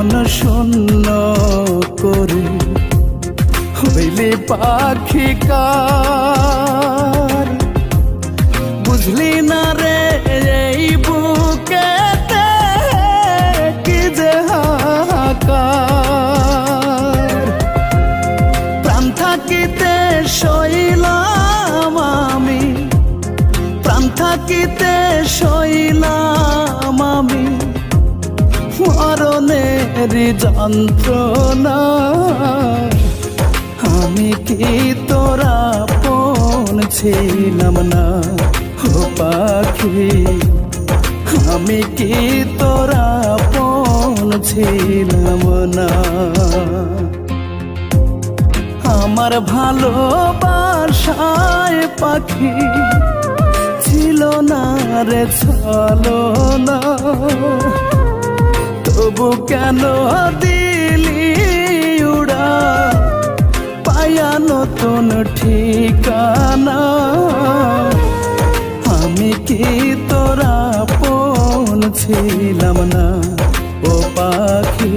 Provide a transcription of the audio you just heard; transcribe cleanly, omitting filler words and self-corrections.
মন শূন্য করে হইলে পাখি কার। বুঝলি না রে এই বুকেতে কি যে হাহাকার। প্রাণ থাকিতে শৈলাম আমি, প্রাণ থাকিতে শৈলাম আমি মরণের যন্ত্রণা। আমি কি তোরা আপন ছিলাম না ও পাখি, আমি কি তোরা আপন ছিলাম না। আমার ভালোবাসায় পাখি ছিল না রে ছলনা, তবু কেন দিলি উড়া পায়া নতুন ঠিকানা। আমি কি তোরা আপন ছিলাম না ও পাখি।